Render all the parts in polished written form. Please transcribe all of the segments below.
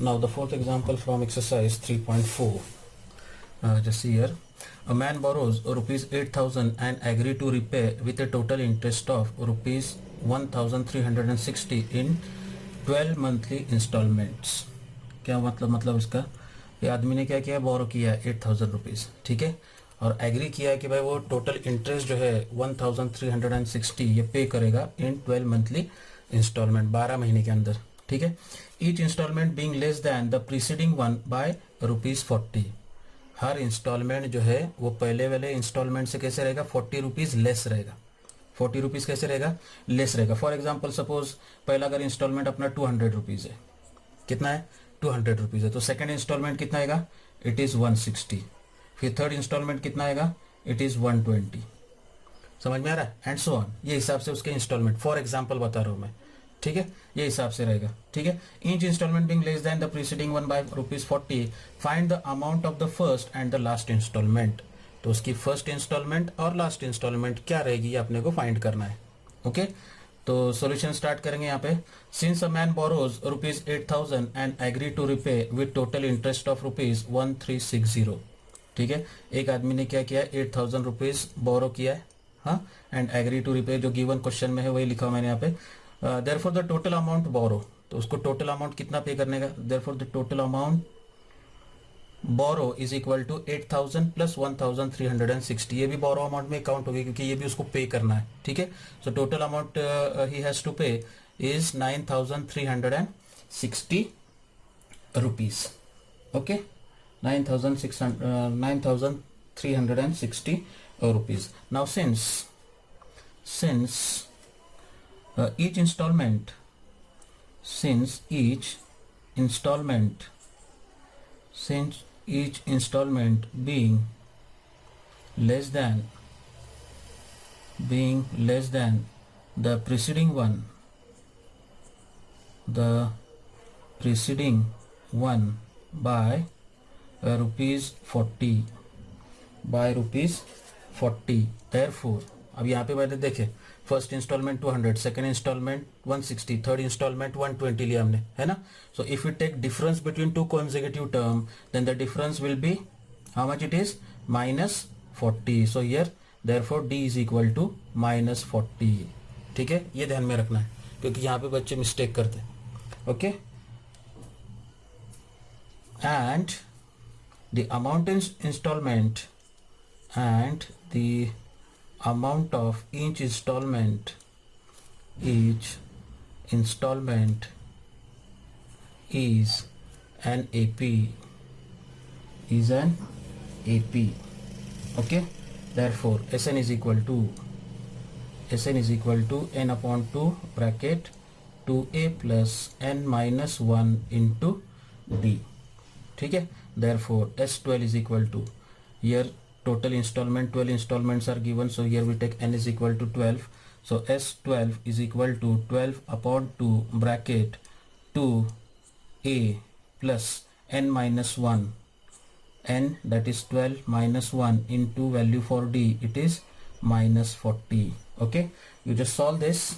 Now the fourth example from exercise 3.4. Just see here. A man borrows rupees 8,000 and agree to repay with a total interest of rupees 1,360 in 12 monthly installments. क्या मतलब इसका, ये आदमी ने क्या किया, बोरो किया 8,000 रुपीज़, ठीक है, और एग्री किया है कि भाई वो टोटल इंटरेस्ट जो है 1,360 ये पे करेगा इन 12 मंथली इंस्टॉलमेंट, 12 महीने के अंदर, ठीक है. Each instalment being less than the preceding one by ₹40. हर इंस्टॉलमेंट जो है वो पहले वाले इंस्टॉलमेंट से कैसे रहेगा, 40 रुपीज़ लेस रहेगा. 40 रुपीज़ कैसे रहेगा, लेस रहेगा. फॉर एग्जाम्पल सपोज पहला अगर इंस्टॉलमेंट अपना 200 रुपीज़ है, कितना है, 200 रुपीज़ है, तो सेकंड इंस्टॉलमेंट कितना आएगा, इट इज़ 160. फिर थर्ड इंस्टॉलमेंट कितना आएगा, इट इज़ 120. समझ में आ रहा है, एंड सो ऑन. ये हिसाब से उसके इंस्टॉलमेंट, फॉर एग्जाम्पल बता रहा हूँ मैं, ठीक है, ये हिसाब से रहेगा, ठीक है. Each instalment being less than the preceding one by ₹40, find the amount of the first and the last instalment. तो उसकी फर्स्ट इंस्टॉलमेंट और लास्ट इंस्टॉलमेंट क्या रहेगी, ये अपने को फाइंड करना है. ओके, तो सॉल्यूशन स्टार्ट करेंगे यहाँ पे. Since a man borrows rupees 8,000 and agree to repay with total interest of rupees 1,360. ठीक है, एक आदमी ने क्या किया, 8,000 रुपीज बोरो किया है, हाँ, एंड एग्री टू रिपे, जो गिवन क्वेश्चन में है वही लिखा हुआ मैंने यहाँ पे. Therefore the total amount borrow, तो उसको टोटल अमाउंट कितना पे करने का, therefore the total amount borrow is equal to 8,000 plus 1,360. ये भी बोरो अमाउंट में काउंट होगी क्योंकि ये भी उसको पे करना है, ठीक है. So total amount he has to pay is 9,360 rupees. Okay, 9,360 rupees. Now since each installment being less than the preceding one by ₹40, therefore अब यहाँ पे मैंने देखे, first instalment 200, second instalment 160, third instalment 120 लिया हमने, है ना. So if you take difference between two consecutive term then the difference will be how much, it is -40. So here therefore d is equal to -40. ठीक है, ये ध्यान में रखना है क्योंकि यहाँ पे बच्चे मिस्टेक करते हैं. Okay, and the amount of installment each installment is an AP. Okay, therefore SN is equal to n upon 2 bracket 2A plus n minus 1 into D. ठीक है, therefore S12 is equal to, here total installment 12 installments are given, so here we take n is equal to 12. So S12 is equal to 12 upon 2 bracket 2A plus n minus 1, n that is 12 minus 1 into value for D, it is -40. Okay, you just solve this,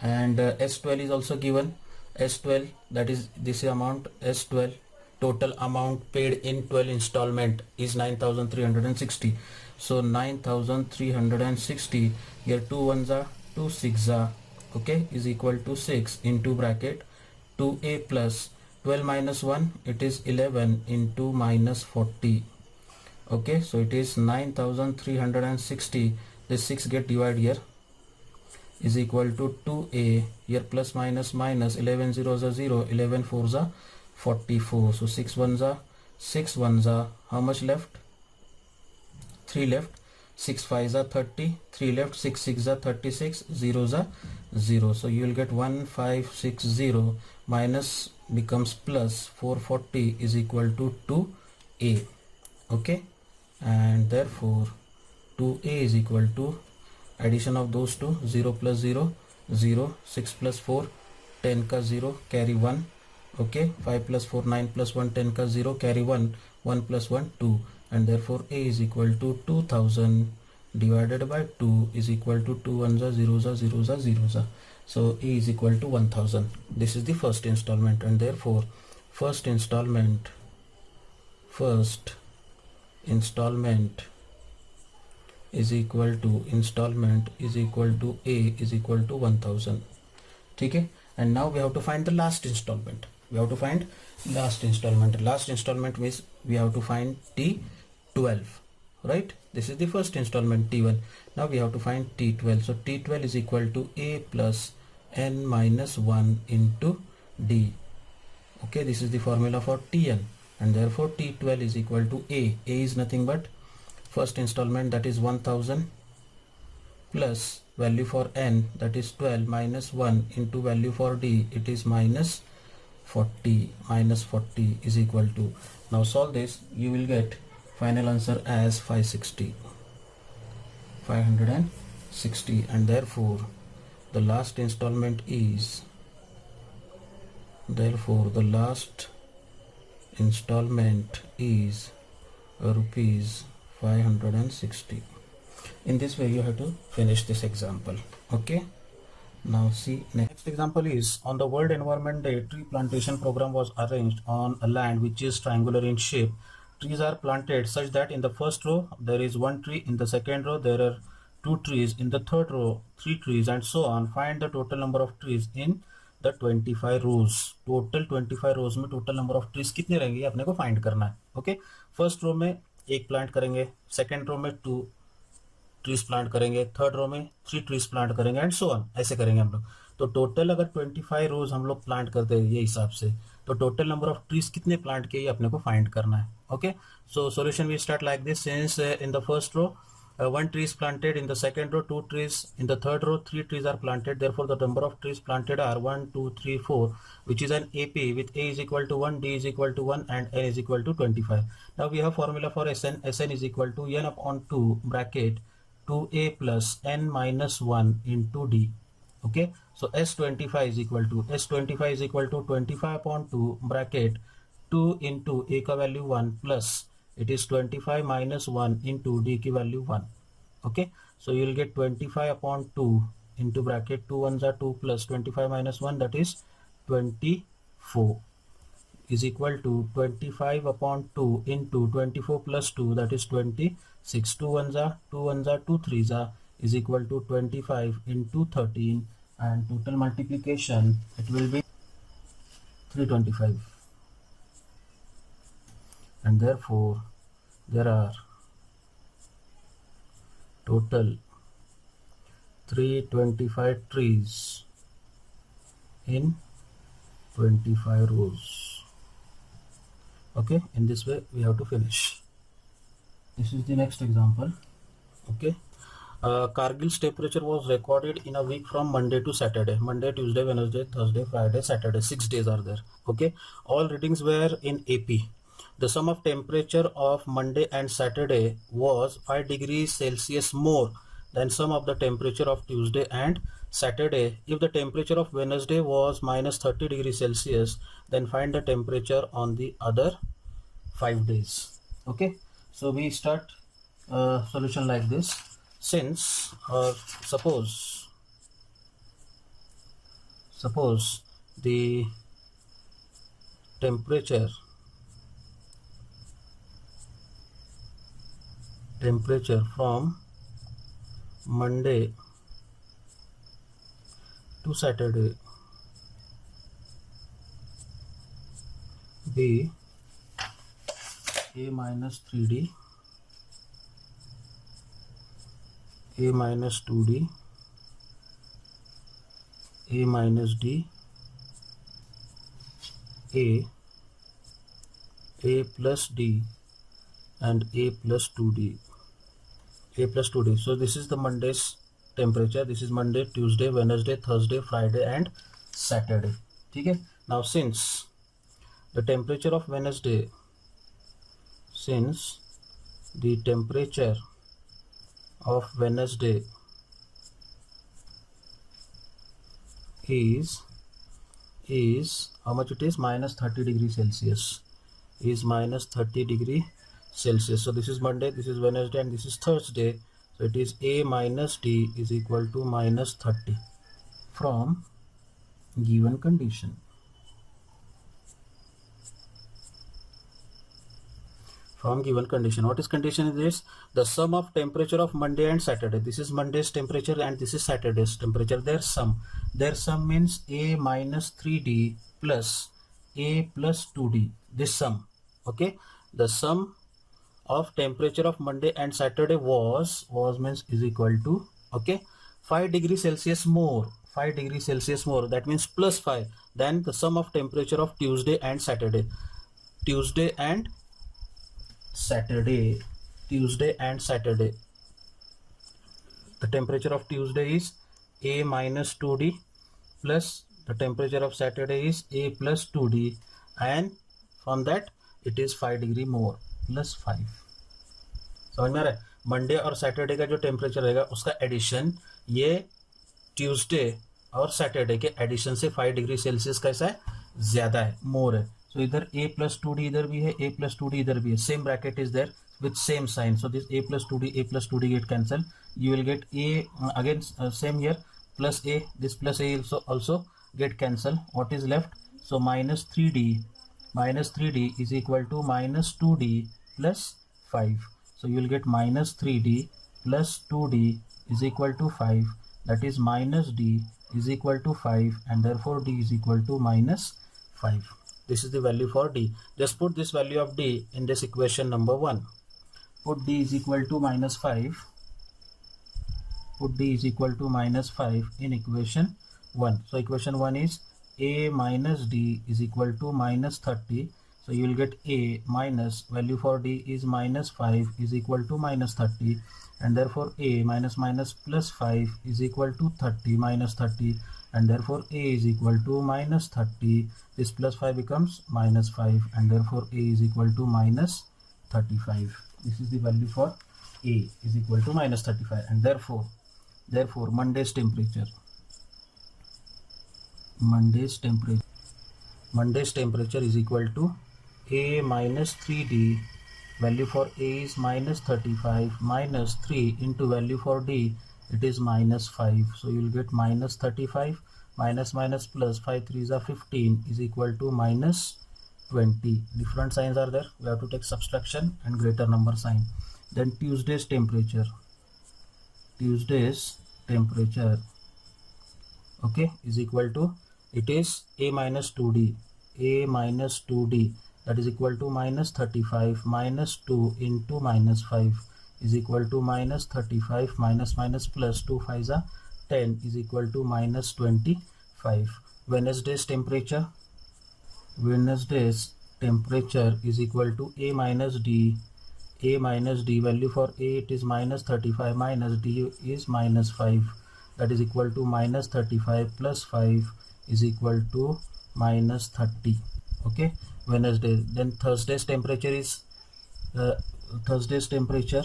and S12 is also given. S12, that is this amount, S12 total amount paid in 12 installment is 9,360. So 9,360, here 2 ones are 2 6 are, okay, is equal to 6 into bracket 2A plus 12 minus 1, it is 11 into -40. Okay, so it is 9,360, this 6 get divided here, is equal to 2A, here plus minus minus, 11 zeros are 0, 11 fours are 44. So 6 ones are how much left, 3 left, 6 5s are 30, 3 left, 6 6 are 36, zeros are 0. So you will get 1560 minus becomes plus 440 is equal to 2A. Okay, and therefore 2A is equal to addition of those two, 0 plus 0 0, 6 plus 4 10 का 0 carry 1. Okay, 5 plus 4 9 plus 1 10 का 0 carry 1, 1 plus 1 2, and therefore A is equal to 2,000 divided by 2 is equal to 2 ones are 0s are 0s are 0s are. So A is equal to 1,000. This is the first installment, and therefore first installment is equal to A is equal to 1000. ठीक है. And now we have to find the last installment. Last installment means we have to find T12, right? This is the first installment T1. Now we have to find T12. So T12 is equal to A plus n minus 1 into D. Okay, this is the formula for Tn, and therefore T12 is equal to A. A is nothing but first installment, that is 1000, plus value for n, that is 12, minus 1 into value for D, it is minus 40. Minus 40 is equal to, now solve this, you will get final answer as 560, and therefore the last installment is rupees 560. In this way you have to finish this example. Okay, now see, next example is, on the World Environment Day, tree plantation program was arranged on a land which is triangular in shape. Trees are planted such that in the first row there is one tree, in the second row there are two trees, in the third row 3 trees, and so on. Find the total number of trees in the 25 rows. Total 25 रोज में total number of trees कितने रहेंगे अपने को find करना है. Okay, first row में एक plant करेंगे, सेकंड रो में 2 ट्रीज प्लांट करेंगे, थर्ड रो में 3 ट्रीज प्लांट करेंगे, एंड सो ऑन. ऐसे करेंगे हम लोग. तो टोटल अगर 25 रोज हम लोग प्लांट करते हैं ये हिसाब से, तो टोटल नंबर ऑफ ट्रीज कितने प्लांट किए अपने को फाइंड करना है. Okay, so solution we start like this. Since in the first row 1 tree is planted, in the second row 2 trees, in the third row 3 trees are planted, therefore the number of trees planted are 1 2 3 4, which is an AP with A is equal to 1, D is equal to 1, and N is equal to 25. Now we have formula for Sn. Sn is equal to n upon 2 bracket 2A plus n minus 1 into D. Okay, so S25 is equal to 25 upon 2 bracket 2 into A का value 1 plus it is 25 minus 1 into D की value 1. Okay, so you will get 25 upon 2 into bracket 2 ones are 2 plus 25 minus 1, that is 24, is equal to 25 upon 2 into 24 plus 2, that is 26. 2 ones are 2 3s are, is equal to 25 into 13, and total multiplication it will be 325, and therefore there are total 325 trees in 25 rows. Okay, in this way we have to finish. This is the next example. Okay, Kargil's temperature was recorded in a week from Monday to Saturday. Monday, Tuesday, Wednesday, Thursday, Friday, Saturday. 6 days are there. Okay, all readings were in AP. The sum of temperature of Monday and Saturday was 5 degrees Celsius more than sum of the temperature of Tuesday and Saturday. If the temperature of Wednesday was minus 30 degrees Celsius, then find the temperature on the other 5 days. Okay, so we start solution like this. Since suppose the temperature from Monday to Saturday be A minus 3D, A minus 2D, A minus D, A plus D, and A plus 2D. So this is the Monday's temperature. This is Monday, Tuesday, Wednesday, Thursday, Friday, and Saturday. Okay. Now since the temperature of Wednesday, is how much it is, minus 30 degrees Celsius, is minus 30 degree Celsius. So this is Monday, this is Wednesday, and this is Thursday. So it is A minus D is equal to minus 30 from given condition. from given condition. What is condition is this? The sum of temperature of Monday and Saturday. This is Monday's temperature and this is Saturday's temperature. Their sum means A minus 3D plus A plus 2D. This sum. Okay. The sum of temperature of Monday and Saturday was means is equal to, okay, 5 degrees Celsius more. 5 degrees Celsius more. That means plus 5. Then the sum of temperature of Tuesday and Saturday. Tuesday and Saturday. The temperature of Tuesday is A minus 2D plus the temperature of Saturday is A plus 2D, and from that it is 5 degree more plus 5. समझ में आ रहा है? Monday और Saturday का जो temperature रहेगा उसका addition ये ट्यूसडे और सैटरडे के एडिशन से 5 डिग्री सेल्सियस कैसा है, ज्यादा है, मोर है. सो इधर a प्लस 2d इधर भी है, a प्लस 2d इधर भी है. Same bracket is there with same sign. So this a plus 2d get cancelled. You will get a again same here plus a. This plus a also get cancelled. What is left? So minus 3d is equal to minus 2d plus 5. So you will get minus 3d plus 2d is equal to 5. That is minus d is equal to 5, and therefore d is equal to minus 5. This is the value for d. Just put this value of d in this equation number 1. Put d is equal to minus 5. Put d is equal to minus 5 in equation 1. So equation 1 is a minus d is equal to minus 30. So you will get a minus value for d is minus 5 is equal to minus 30, and therefore a minus minus plus 5 is equal to 30 minus 30, and therefore a is equal to minus 30. This plus 5 becomes minus 5, and therefore a is equal to minus 35. This is the value for a is equal to minus 35, and therefore Monday's temperature is equal to a minus 3d. Value for a is minus 35 minus 3 into value for d, it is minus 5. So you will get minus 35 minus minus plus 5 3s are 15 is equal to minus 20. Different signs are there. We have to take subtraction and greater number sign. Then Tuesday's temperature, okay, is equal to, it is a minus 2d, that is equal to minus 35 minus 2 into minus 5 is equal to minus 35 minus minus plus 2 5s are 10 is equal to minus 25. Wednesday's temperature is equal to a minus d. Value for a, it is minus 35 minus d is minus 5, that is equal to minus 35 plus 5 is equal to minus 30. Okay, Wednesday. Then Thursday's temperature is Thursday's temperature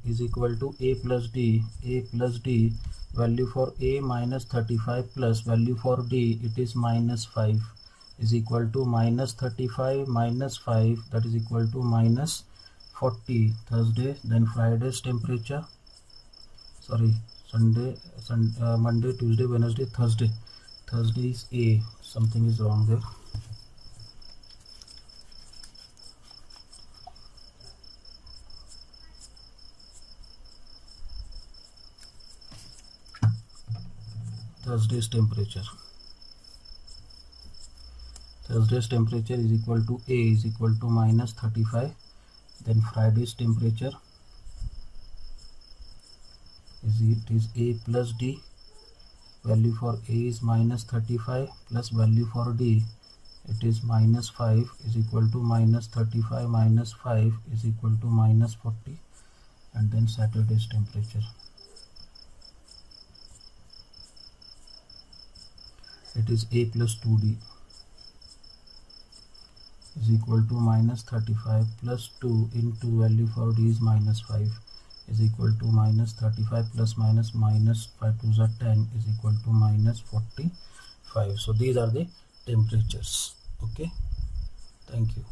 is equal to a plus d. Value for a minus 35 plus value for d, it is minus 5 is equal to minus 35 minus 5, that is equal to minus 40. Thursday. Then Friday's temperature, Monday, Tuesday, Wednesday, Thursday is a, something is wrong there. Thursday's temperature is equal to a is equal to minus 35. Then Friday's temperature is a plus d. Value for a is minus 35 plus value for d, it is minus 5 is equal to minus 35 minus 5 is equal to minus 40. And then Saturday's temperature, it is a plus 2d is equal to minus 35 plus 2 into value for d is minus 5 is equal to minus 35 plus minus 5 2s are 10 is equal to minus 45. So these are the temperatures. Okay, thank you.